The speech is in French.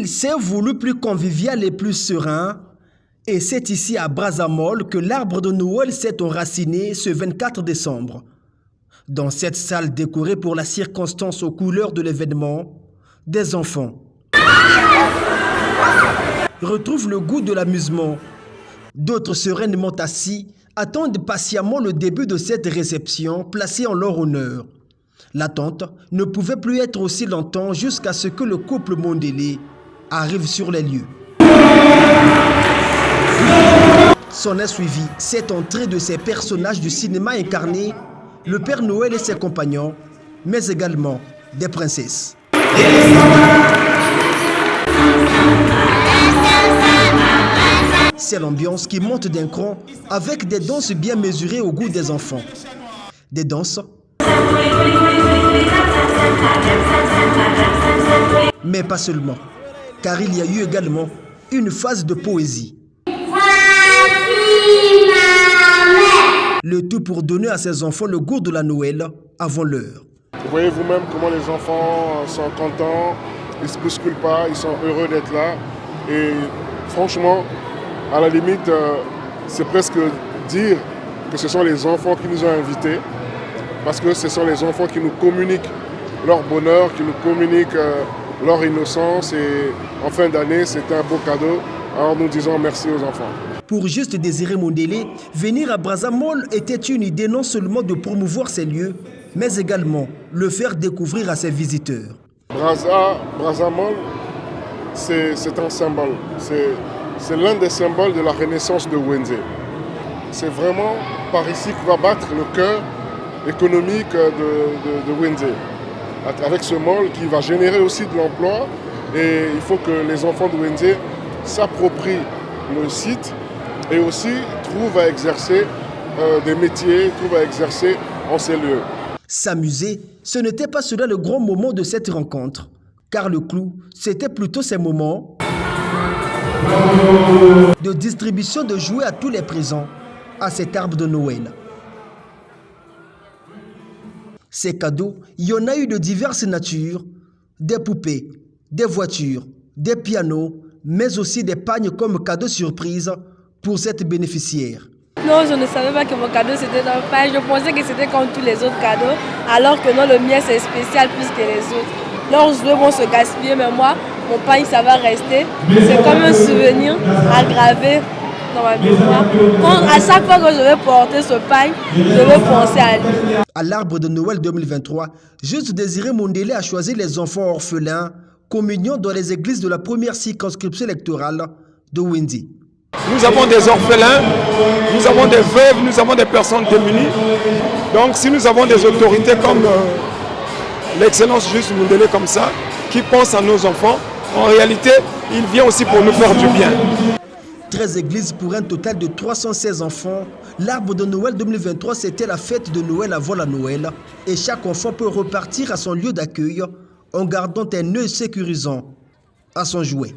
s'est voulu plus convivial et plus serein. Et c'est ici à Brazzamol que l'arbre de Noël s'est enraciné ce 24 décembre. Dans cette salle décorée pour la circonstance aux couleurs de l'événement, des enfants retrouvent le goût de l'amusement. D'autres sereinement assis attendent patiemment le début de cette réception placée en leur honneur. L'attente ne pouvait plus être aussi longtemps jusqu'à ce que le couple Mondélé arrive sur les lieux. S'en est suivi cette entrée de ces personnages du cinéma incarnés, le Père Noël et ses compagnons, mais également des princesses. C'est l'ambiance qui monte d'un cran avec des danses bien mesurées au goût des enfants. Des danses, mais pas seulement, car il y a eu également une phase de poésie. Le tout pour donner à ces enfants le goût de la Noël avant l'heure. Vous voyez vous-même comment les enfants sont contents, ils ne se bousculent pas, ils sont heureux d'être là. Et franchement, à la limite, c'est presque dire que ce sont les enfants qui nous ont invités, parce que ce sont les enfants qui nous communiquent leur bonheur, qui nous communiquent leur innocence. Et en fin d'année, c'est un beau cadeau. Alors nous disons merci aux enfants. Pour Juste Désiré Mondélé, venir à Brazzamol était une idée non seulement de promouvoir ces lieux, mais également le faire découvrir à ses visiteurs. Brazzamol, c'est un symbole. C'est l'un des symboles de la renaissance de Wenzé. C'est vraiment par ici que va battre le cœur économique de Wenzé. Avec ce mall qui va générer aussi de l'emploi. Et il faut que les enfants de Wenzé s'approprient le site et aussi trouvent à exercer des métiers, trouvent à exercer en ces lieux. S'amuser, ce n'était pas cela le grand moment de cette rencontre, car le clou, c'était plutôt ces moments de distribution de jouets à tous les présents à cet arbre de Noël. Ces cadeaux, il y en a eu de diverses natures, des poupées, des voitures, des pianos, mais aussi des pagnes comme cadeau surprise pour cette bénéficiaire. Non, je ne savais pas que mon cadeau c'était un pagne. Je pensais que c'était comme tous les autres cadeaux, alors que non, le mien c'est spécial plus que les autres. Leurs jouets vont se gaspiller, mais moi, mon pagne ça va rester. C'est comme un souvenir aggravé dans ma mémoire. À chaque fois que je vais porter ce pagne, je vais penser à lui. À l'arbre de Noël 2023, Juste Désiré Mondélé a choisi les enfants orphelins, communion dans les églises de la première circonscription électorale de Wenzé. Nous avons des orphelins, nous avons des veuves, nous avons des personnes démunies. Donc si nous avons des autorités comme l'excellence Juste Mondélé comme ça, qui pensent à nos enfants, en réalité, il vient aussi pour nous faire du bien. 13 églises pour un total de 316 enfants. L'arbre de Noël 2023, c'était la fête de Noël avant la Noël. Et chaque enfant peut repartir à son lieu d'accueil en gardant un œil sécurisant à son jouet.